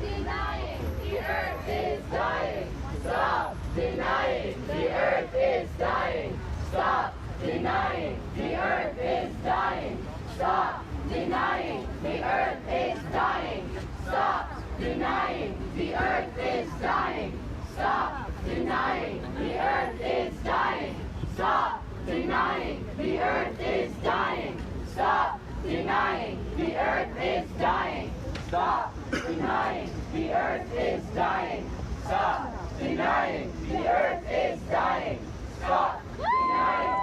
Denying the earth is dying. Stop denying the earth is dying. Stop denying the earth is dying. Stop denying the earth is dying. Stop denying the earth is dying. Stop denying the earth is dying. Stop denying the earth is dying. Stop denying the earth is dying. Stop denying the earth is dying. Stop denying the earth is dying. Stop denying.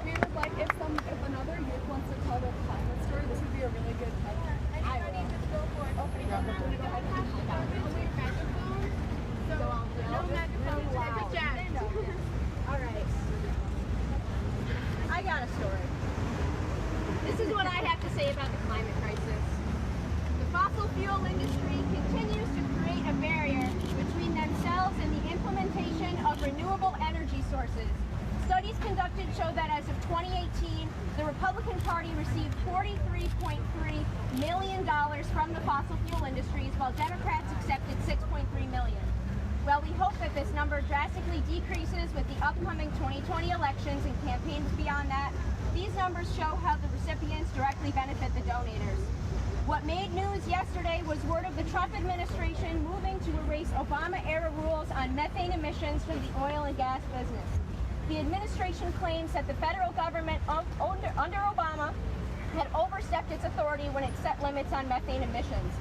We would like if another youth wants to tell their climate story, this would be a really good headline. I don't even go for it. Opening up. No microphone allowed. All right. I got a story. This is what I have to say about the climate crisis. The fossil fuel industry continues to create a barrier between themselves and the implementation of renewable energy sources. Studies conducted show that as of 2018, the Republican Party received $43.3 million from the fossil fuel industries, while Democrats accepted $6.3 million. Well, we hope that this number drastically decreases with the upcoming 2020 elections and campaigns beyond that. These numbers show how the recipients directly benefit the donators. What made news yesterday was word of the Trump administration moving to erase Obama-era rules on methane emissions from the oil and gas business. The administration claims that the federal government under Obama had overstepped its authority when it set limits on methane emissions.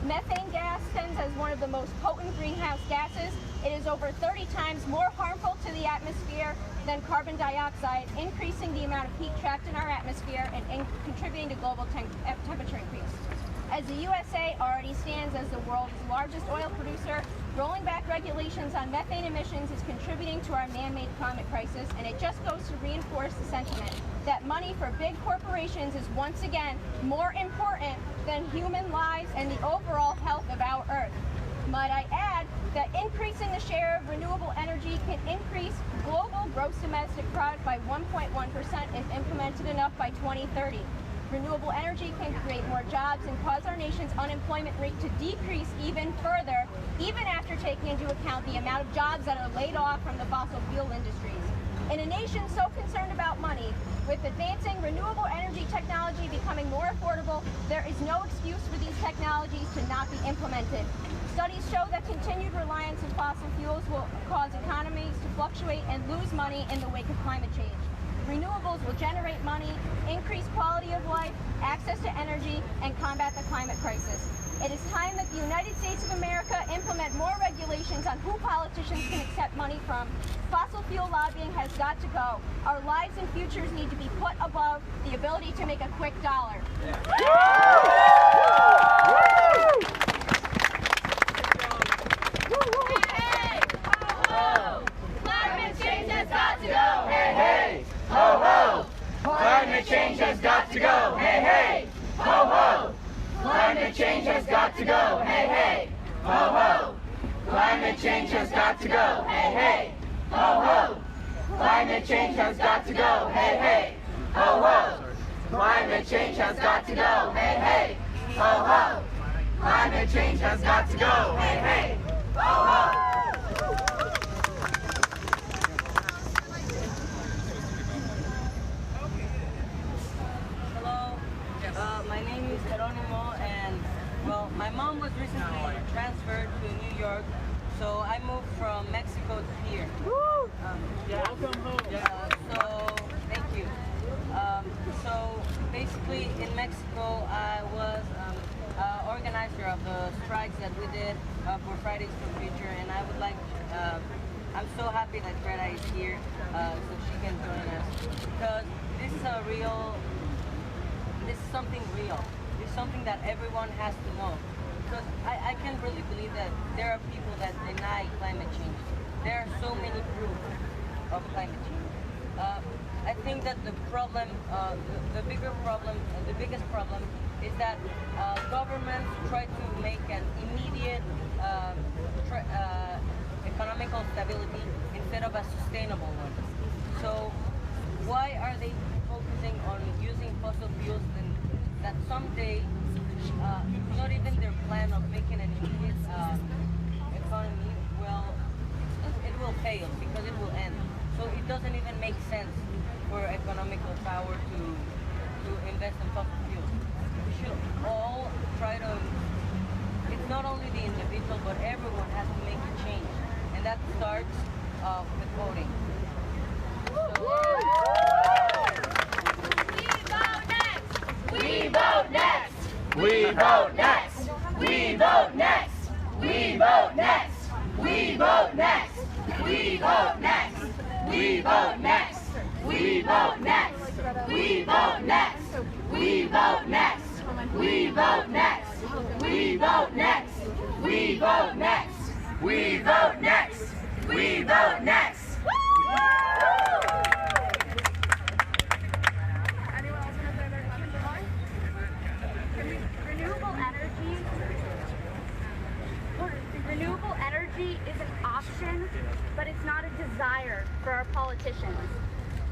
Methane gas stands as one of the most potent greenhouse gases. It is over 30 times more harmful to the atmosphere than carbon dioxide, increasing the amount of heat trapped in our atmosphere and contributing to global temperature increase. As the USA already stands as the world's largest oil producer, rolling back regulations on methane emissions is contributing to our man-made climate crisis, and it just goes to reinforce the sentiment that money for big corporations is once again more important than human lives and the overall health of our Earth. Might I add that increasing the share of renewable energy can increase global gross domestic product by 1.1% if implemented enough by 2030. Renewable energy can create more jobs and cause our nation's unemployment rate to decrease even further, even after taking into account the amount of jobs that are laid off from the fossil fuel industries. In a nation so concerned about money, with advancing renewable energy technology becoming more affordable, there is no excuse for these technologies to not be implemented. Studies show that continued reliance on fossil fuels will cause economies to fluctuate and lose money in the wake of climate change. Renewables will generate money, increase quality of life, access to energy, and combat the climate crisis. It is time that the United States of America implement more regulations on who politicians can accept money from. Fossil fuel lobbying has got to go. Our lives and futures need to be put above the ability to make a quick dollar. Climate change has got to go. Hey, hey, ho, ho. Climate change has got to go. Hey, hey, ho, ho. Climate change has got to go. Hey, hey, ho, ho. Climate change has got to go. Hey, hey, ho, ho. Climate change has got to go. Hey, hey, ho, ho. Climate change has got to go. Hey, hey, ho, ho. Climate change has got to go. Hey, hey, ho, ho. My name is Geronimo, and well, my mom was recently transferred to New York, so I moved from Mexico to here. Welcome home. So thank you. So basically, in Mexico, I was organizer of the strikes that we did for Fridays for Future, and I would like. I'm so happy that Greta is here, so she can join us, because this is a real. This is something real. It's something that everyone has to know. Because I can't really believe that there are people that deny climate change. There are so many proofs of climate change. I think that the problem, the biggest problem is that governments try to make an immediate sustainability instead of a sustainable one. So why are they focusing on using fossil fuels that someday, not even their plan of making an immediate economy, well, it will fail because it will end. So it doesn't even make sense for economical power to invest in fossil fuels. We should all try to, it's not only the individual, but everyone has to make a change. And that starts with voting. We vote next! We vote next! We vote next! We vote next! We vote next! We vote next! We vote next! We vote next! We vote next! We vote next! We vote next! We vote next! We vote next! We vote next! We vote next! Renewable energy is an option, but it's not a desire for our politicians.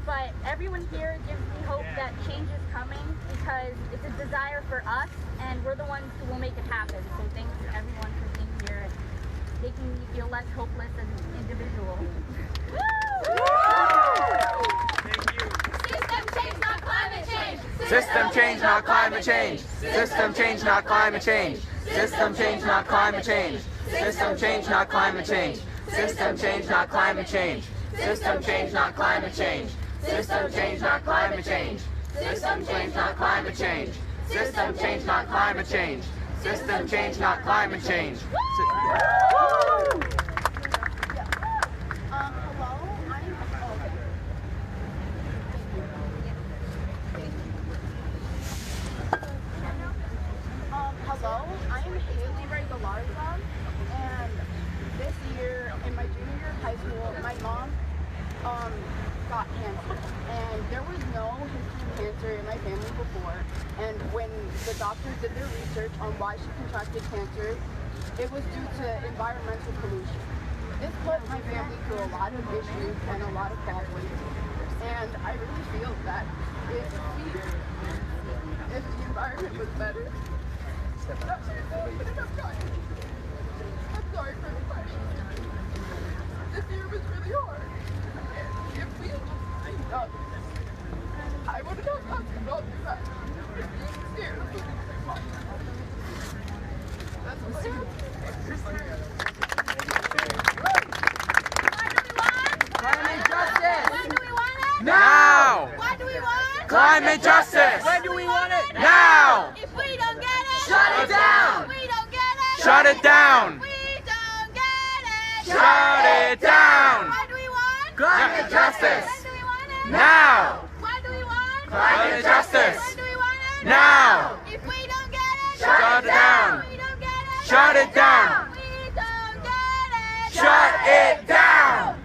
But everyone here gives me hope that change is coming because it's a desire for us, and we're the ones who will make it happen. So thanks to everyone for being here and making me feel less hopeless as an individual. System change, not climate change. System change, not climate change. System change, not climate change. System change, not climate change. System change, not climate change. System change, not climate change. System change, not climate change. System change, not climate change. System change, not climate change. System change, not climate change. System change, not climate change. Hello, I am Haley Regalarza, and this year, in my junior year of high school, my mom got cancer, and there was no history of cancer in my family before, and when the doctors did their research on why she contracted cancer, it was due to environmental pollution. This put my family through a lot of issues and a lot of problems, and I really feel that if the environment was better, I'm sorry for the question. This year was really hard. If we I would have not gotten to go through that. This year was really hard. That's what Climate justice! When do we want it? Now! What do we want? Climate justice! When do we want it? Now! If we don't get it, Shut it down! If we don't get it, Shut it down! We don't get it. Shut it down! What do we want? Climate justice! When do we want it? Now! What do we want? Climate justice! When do we want it? Now! If we don't get it, Shut it down! We don't get it. Shut it down! We don't get it. Shut it down!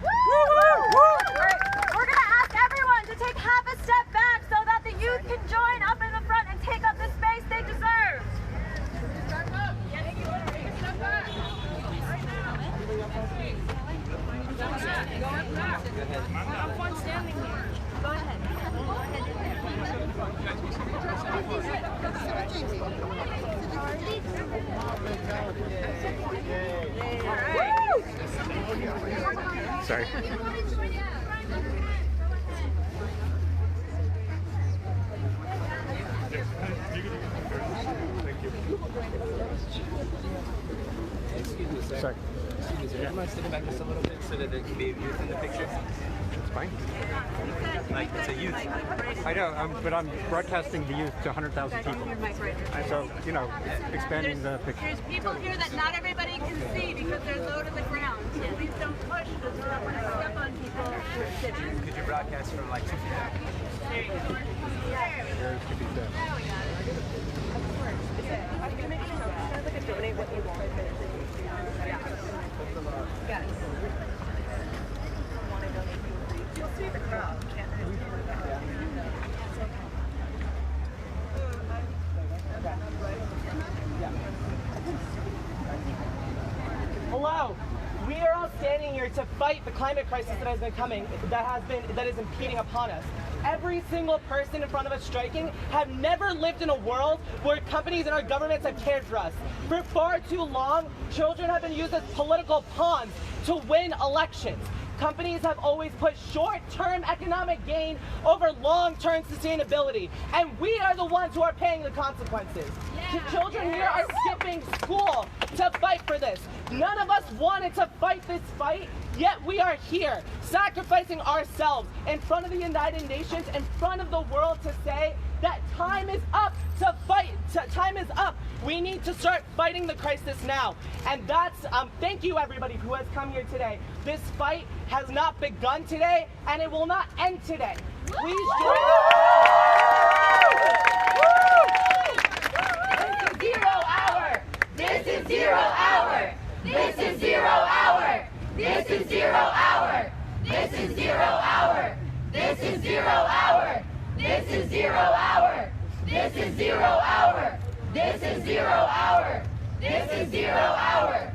We're going to ask everyone to take half a step back so that the youth can join up in the front and take up the space they deserve. Sorry. Excuse me, sir. Sorry. Excuse me, sir. Do you mind sitting back just a little bit so that there can be a youth in the picture? It's fine. Like, it's a youth. I know, but I'm broadcasting the youth to 100,000 people. So, you know, expanding the picture. There's people here that not everybody can see because they're low to the ground. So please don't push because we don't want to step on people. Could you broadcast from like 2 feet out? There you go. There could be that. Now we got it. Hello. We are all standing here to fight the climate crisis that has been coming, that is impeding upon us. Every single person in front of us striking have never lived in a world where companies and our governments have cared for us. For far too long, children have been used as political pawns to win elections. Companies have always put short-term economic gain over long-term sustainability, and we are the ones who are paying the consequences. Children here are skipping school to fight for this. None of us wanted to fight this fight, yet we are here, sacrificing ourselves in front of the United Nations, in front of the world, to say that time is up to fight. Time is up. We need to start fighting the crisis now. And that's, thank you everybody who has come here today. This fight has not begun today, and it will not end today. Please join us. This is 0 hour. This is 0 hour. This is 0 hour. This is 0 hour. This is 0 hour. This is 0 hour. This is 0 hour. This is 0 hour. This is 0 hour.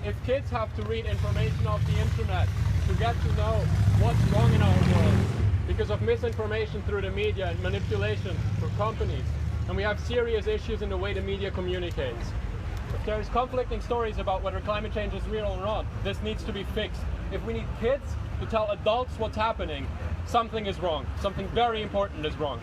If kids have to read information off the internet to get to know what's wrong in our world because of misinformation through the media and manipulation for companies, and we have serious issues in the way the media communicates. If there's conflicting stories about whether climate change is real or not, this needs to be fixed. If we need kids to tell adults what's happening, something is wrong. Something very important is wrong.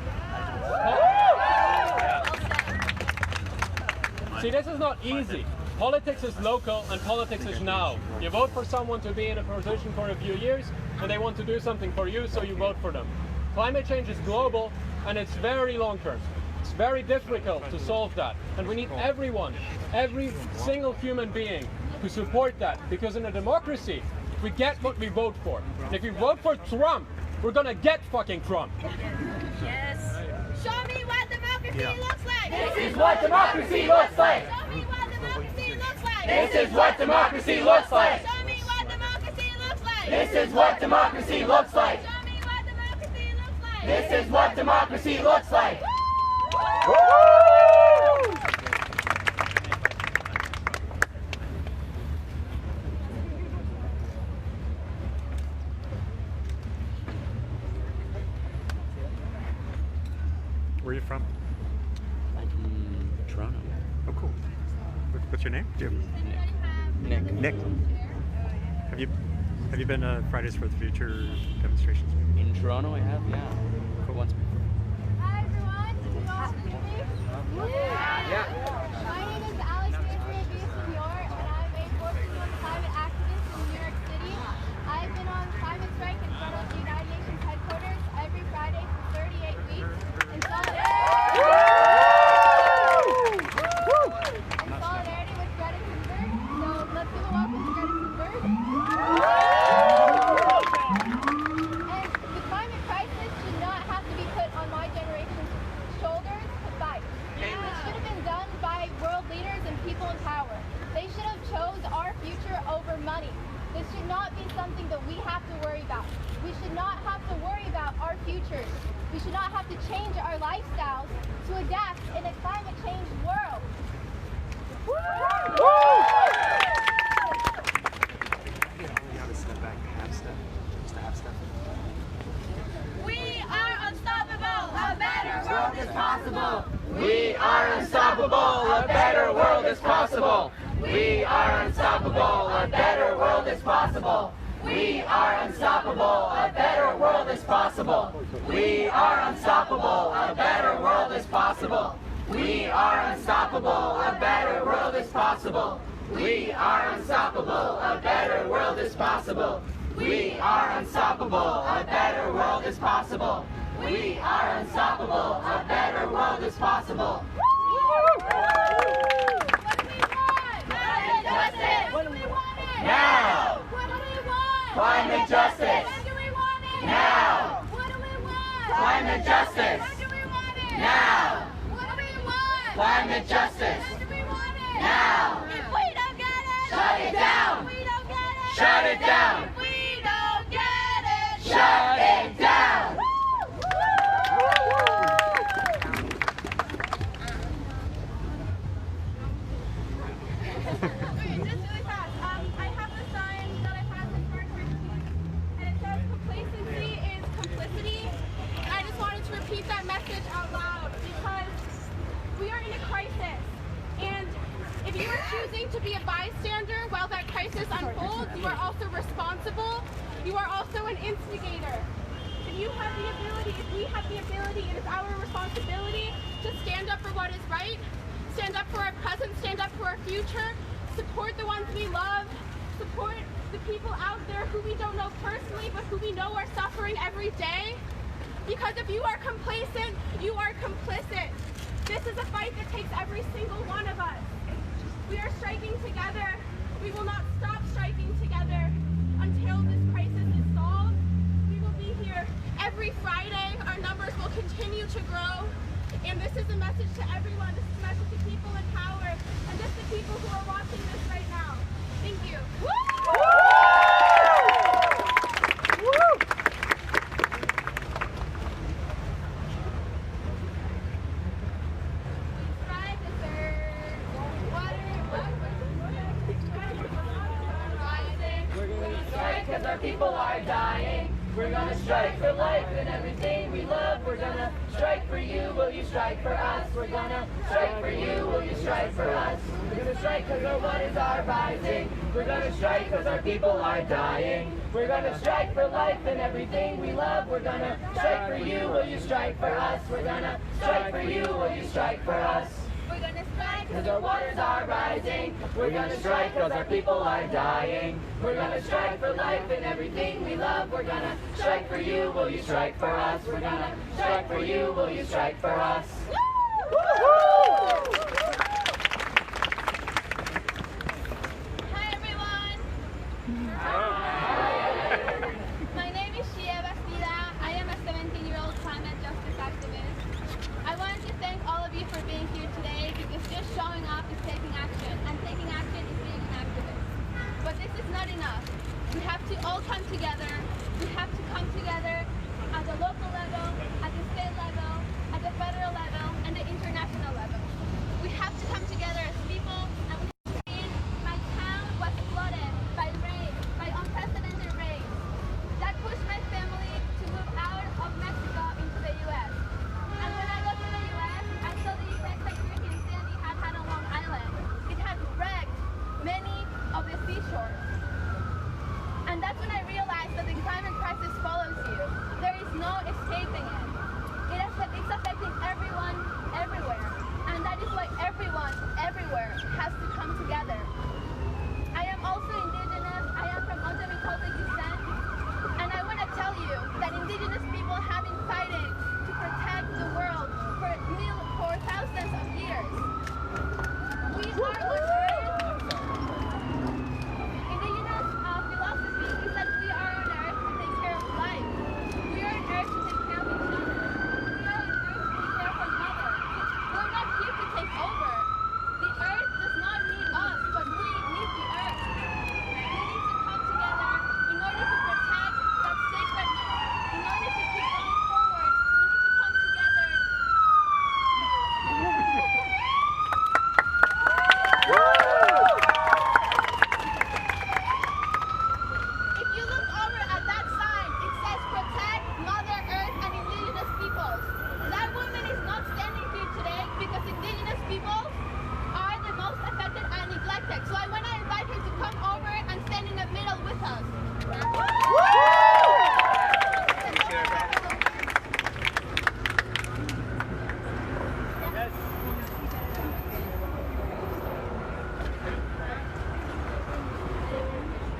See, this is not easy. Politics is local and politics is now. You vote for someone to be in a position for a few years and they want to do something for you, so you vote for them. Climate change is global and it's very long term. It's very difficult to solve that. And we need everyone, every single human being to support that. Because in a democracy, we get what we vote for. And if you vote for Trump, we're gonna get fucking Trump. Yes. Show me what democracy looks like. This is what democracy looks like. Show me what democracy looks like. This is what democracy looks like. Show me what democracy looks like. This is what democracy looks like. Show me what democracy looks like. This is what democracy looks like. Where are you from? I'm from Toronto. Oh, cool. What's your name? Jim. Nick. Nick. Have you been to Fridays for the Future demonstrations? In Toronto, I have, yeah. Cool. Once before. Hi everyone, can you all hear me? Yeah. My name is Alex Senior, and I'm a 14-year-old climate activist in New York City. I've been on climate strike in front of the United Nations headquarters every Friday for 38 weeks in solidarity with Greta Thunberg. So let's give a welcome to Greta Thunberg. And the climate crisis should not have to be put on my generation's shoulders to fight. This should have been done by world leaders and people in power. They should have chose our future over money. This should not be something that we have to worry about. We should not have to worry about our futures. We should not have to change our lifestyles to adapt in a climate change world. We are unstoppable. A better world is possible. We are unstoppable. A better world is possible. We are unstoppable. A better world is possible. We are unstoppable. A better world is possible. We are unstoppable. A better world is possible. We are unstoppable. A better world is possible. We are unstoppable. A better world is possible. We are unstoppable. A better world is possible. We are unstoppable. A better world is possible. What do we want? Now! What do we want? Climate justice! When do we want it? Now! What do we want? Climate justice! When do we want it? Now! What do we want? Climate justice! When do we want it? Now! If we don't get it, Shut it down! If we don't get it, Shut it down! If we don't get it, Shut it down! If you are choosing to be a bystander while that crisis unfolds, you are also responsible. You are also an instigator. If you have the ability, if we have the ability, it is our responsibility to stand up for what is right, stand up for our present, stand up for our future, support the ones we love, support the people out there who we don't know personally, but who we know are suffering every day. Because if you are complacent, you are complicit. This is a fight that takes every single one of us. We are striking together. We will not stop striking together until this crisis is solved. We will be here every Friday. Our numbers will continue to grow. And this is a message to everyone. This is a message to people in power and just the people who are watching this right now. Thank you. Because our people are dying. We're gonna strike for life and everything we love. We're gonna strike for you, will you strike for us? We're gonna strike for you, will you strike for us? We're gonna strike because our waters are rising. We're gonna strike because our people are dying. We're gonna strike for life and everything we love. We're gonna strike for you, will you strike for us? We're gonna strike for you, will you strike for us? We're gonna strike because our waters are rising. We're gonna strike because our people are dying. We're gonna strike for life and everything we love. We're gonna strike for you, will you strike for us? We're gonna strike for you, will you strike for us? Hi everyone. My name is Shia Bastida. I am a 17-year-old climate justice activist. I wanted to thank all of you for being here today because just showing up is taking action, and taking action is being an activist. But this is not enough. We have to all come together. We have to come together at the local level, at the state level, at the federal level, and the international level. We have to come together as people, and we have seen my town was flooded by rain, by unprecedented rain. That pushed my family to move out of Mexico into the U.S. And when I got to the U.S., I saw the effects that Hurricane Sandy had on Long Island. It had wrecked many of the seashores. And that's when I realized that the climate crisis follows you. There is no escaping it. It's affecting everyone, everywhere. And that is why everyone, everywhere has to come together. I am also indigenous. I am from Otomi descent. And I want to tell you that indigenous people have been fighting to protect the world for thousands of years. We are on Earth. Indigenous philosophy is that we are on Earth to take care of life. We are on Earth to take care of each other. We are on Earth to take care of one another. We're not here to take over. The Earth does not need us, but we need the Earth. We need to come together in order to protect that sacredness. In order to keep going forward, we need to come together. If you look over at that sign, it says protect Mother Earth and indigenous peoples. That woman is not standing here today because indigenous peoples are the most affected and neglected. So I want to invite her to come over and stand in the middle with us.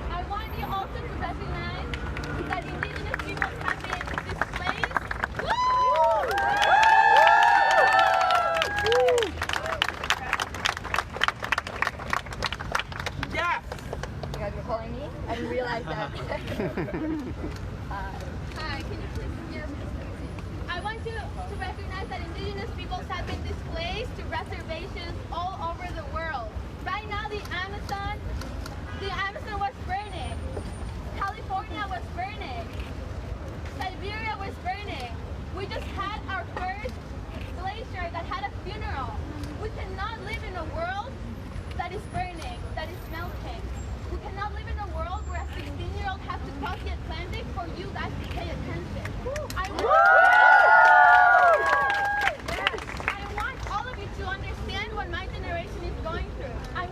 I want you also to recognize that indigenous people have been displaced. Yes! You guys were calling me? I didn't realize that. Hi, can you please hear me? I want you to recognize that indigenous peoples have been displaced to reservations all over the world. Right now, the Amazon was burning. California was burning. Siberia was burning. We just had our first glacier that had a funeral. We cannot live in a world that is burning, that is melting. We cannot live in a world where a 16-year-old has to cross the Atlantic for you guys to pay attention. I want all of you to understand what my generation is going through. I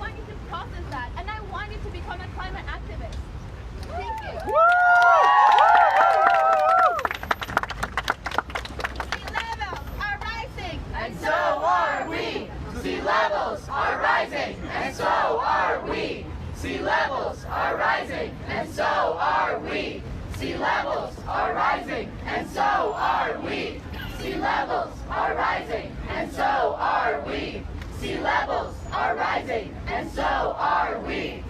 Sea levels are rising, and so are we. Sea levels are rising, and so are we. Sea levels are rising, and so are we. Sea levels are rising, and so are we.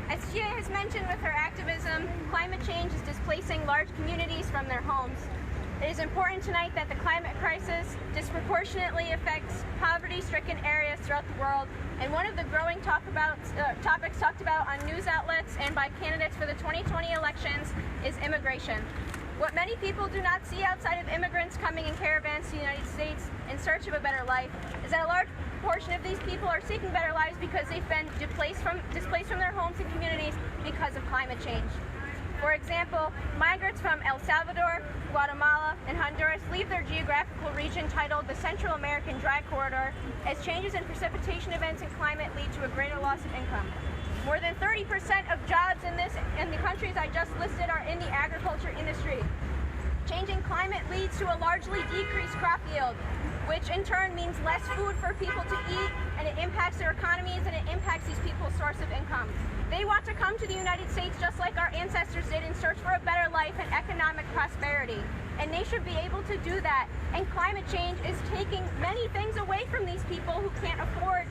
As Gia has mentioned with her activism, climate change is displacing large communities from their homes. It is important tonight that the climate crisis disproportionately affects poverty-stricken areas throughout the world, and one of the growing topics talked about on news outlets and by candidates for the 2020 elections is immigration. What many people do not see outside of immigrants coming in caravans to the United States in search of a better life is that a large portion of these people are seeking better lives because they've been displaced from their homes and communities because of climate change. For example, migrants from El Salvador, Guatemala, and Honduras leave their geographical region titled the Central American Dry Corridor as changes in precipitation events and climate lead to a greater loss of income. More than 30% of jobs in the countries I just listed are in the agriculture industry. Changing climate leads to a largely decreased crop yield, which in turn means less food for people to eat, and it impacts their economies and it impacts these people's source of income. They want to come to the United States just like our ancestors did in search for a better life and economic prosperity. And they should be able to do that. And climate change is taking many things away from these people who can't afford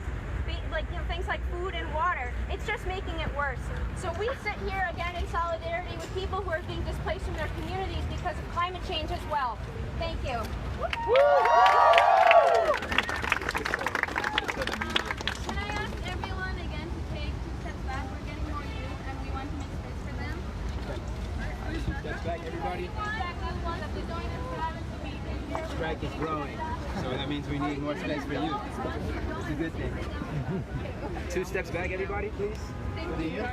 things like food and water. It's just making it worse. So we sit here again in solidarity with people who are being displaced from their communities because of climate change as well. Thank you. Can I ask everyone again to take 2 steps back? We're getting more youth and we want to make space for them. 2 steps back, everybody. Strike is growing, so that means we need more space for you. It's a good thing. 2 steps back, everybody, please. For the youth.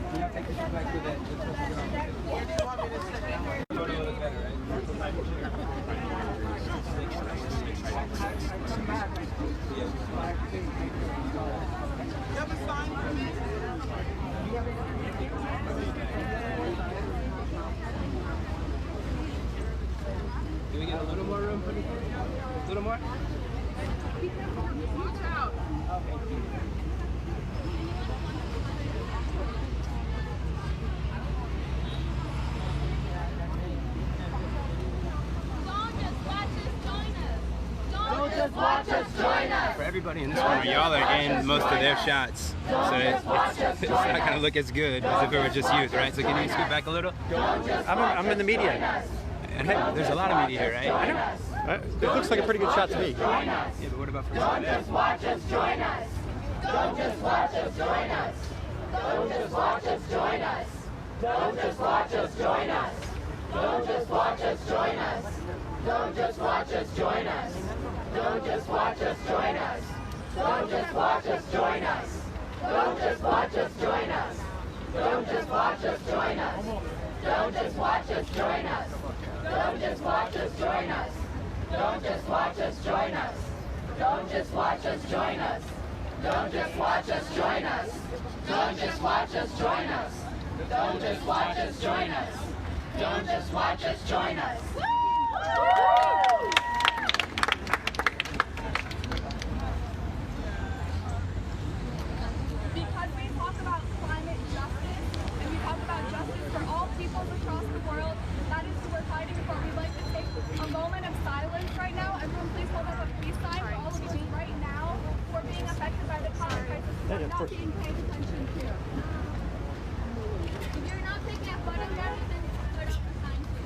Can you take this back to that? Can we get a little more room? A little more? Watch out. Okay. Don't just watch us, join us. For everybody in this room, y'all are in most of their shots, so it's not going to look as good as if it were just youth, right? So can you scoot back a little? I'm in the media. And hey, there's a lot of media here, right? I know. It looks like a pretty good shot to me. Yeah, but what about for Don't just watch us, join us. Don't just watch us, join us. Don't just watch us, join us. Don't just watch us, join us. Don't just watch us, join us. Don't just watch us, join us. Don't just watch us, join us. Don't just watch us, join us. Don't just watch us, join us. Don't just watch us, join us. Don't just watch us, join us. Don't just watch us, join us. Don't just watch us, join us. Don't just watch us, join us. Don't just watch us, join us. Don't just watch us, join us. Don't just watch us, join us. Don't just watch us, join us. Because we talk about climate justice and we talk about justice for all peoples across the world, that is who we're fighting for. We'd like to take a moment of silence right now. Everyone please hold up a peace sign for all of you right now who are being affected by the climate crisis and Yeah, not being paid attention to. If you're not taking a photo, then put up a sign too.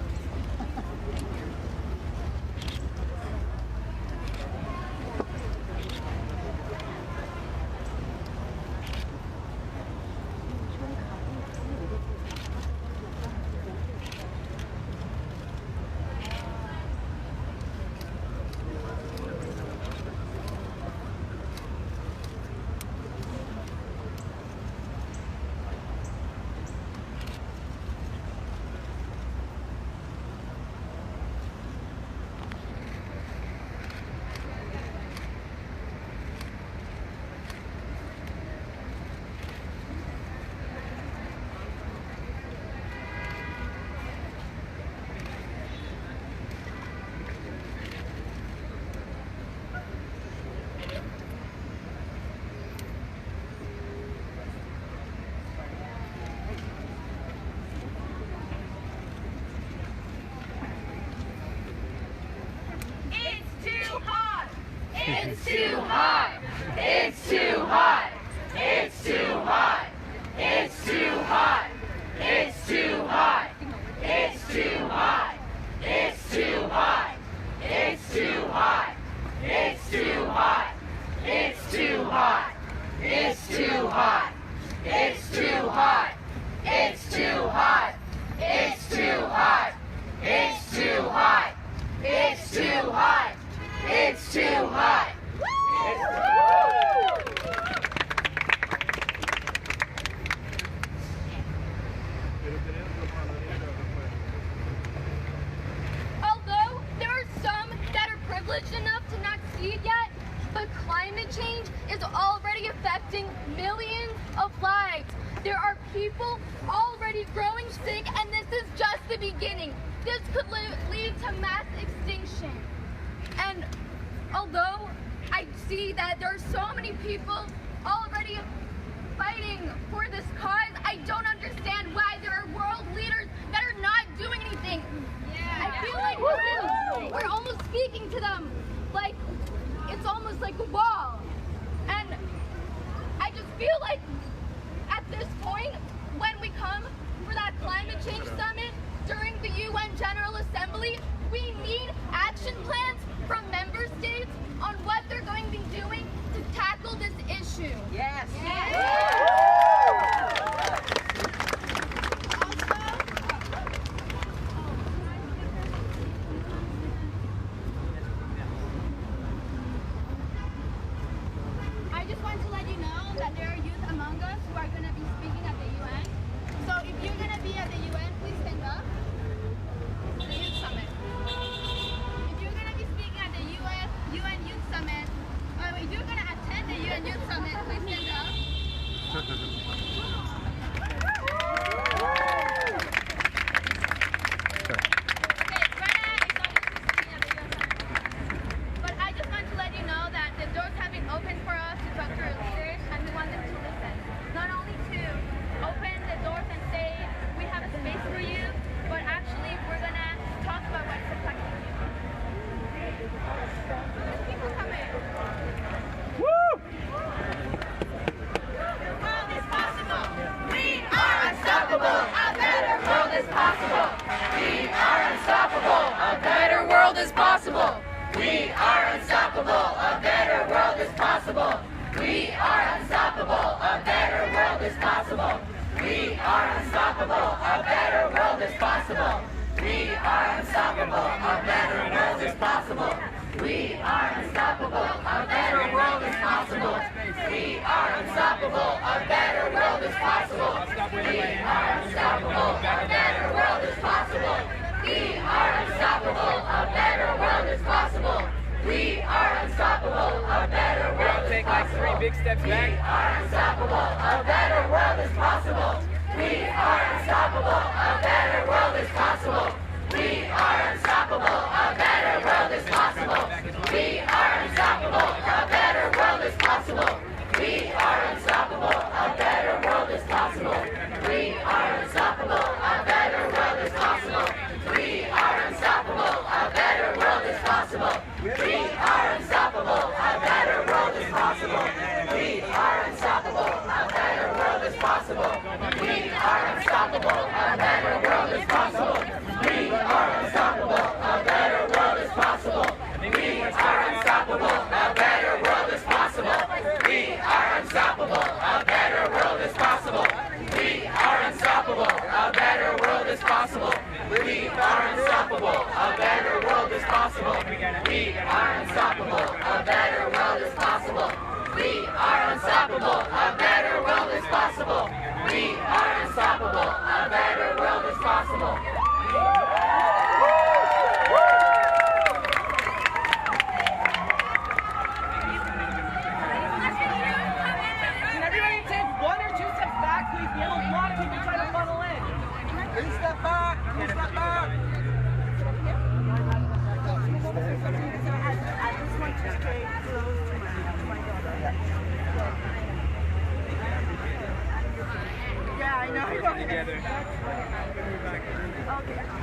It's too hot. It's too hot. It's too hot. It's too hot. It's too hot. It's too hot. It's too hot. It's too hot. It's too hot. It's too hot. It's too hot. It's too hot. It's too hot. It's too hot. It's too hot. It's too hot. It's too hot. Although there are some that are privileged enough to not see it yet, but climate change is already affecting millions of lives. There are people already growing sick, and this is just the beginning. This could lead to mass extinction. And although I see that there are so many people already fighting for this cause, I don't understand why there are world leaders that are not doing anything. I feel like we're almost speaking to them like it's almost like a wall. And I just feel like at this point, when we come for that climate change summit during the UN General Assembly, we need action plans from member states on what they're going to be doing to tackle this issue. Yes. I just want to let you know that there are youth among us who are going to be speaking at the UN. So if you're going to be at the UN, please stand up. The Youth Summit. If you're going to be speaking at the UN Youth Summit, if you're going to attend the UN Youth Summit, please stand up. But I just want to let you know that the doors have been opened for us to talk to our leaders, and we want them to listen. Not only to open the doors and say, we have a space for you, but actually we're going to talk about what's affecting you. There's people coming. The world is possible. We are unstoppable. A better world is possible. We are unstoppable. A better world is possible. We are unstoppable. A better world is possible. We are unstoppable. A better world is possible. We are unstoppable. A better world is possible. We are unstoppable. A better world is possible. We are unstoppable. A better world is possible. We are unstoppable. A better world is possible. We are unstoppable. A better world is possible. We are unstoppable. A better world is possible. We are unstoppable. A better world is possible. Take like 3 big steps back. We are unstoppable. A better world is possible. We are unstoppable. A better world is possible. We are unstoppable. A better world is possible. We are unstoppable. A better world is possible. We are unstoppable. A better world is possible. We are unstoppable. A better world is possible. We are unstoppable. A better world is possible. We are unstoppable. A better world is possible. We are unstoppable. A better world is possible. We are unstoppable. A better world is possible. We are unstoppable. A better world is possible. We are unstoppable. A better world is possible. We are unstoppable. A better world is possible. We are unstoppable. A better world is possible. We are unstoppable. A better world is possible. We are unstoppable. A better world is possible. We are unstoppable. A better world is possible. We are unstoppable. A better world is possible. Can everybody take 1 or 2 steps back, please? We have a lot of people trying to funnel in. 3 step back. 3 step back. I just want to stay close to my daughter. Yeah, I know. Together. Okay.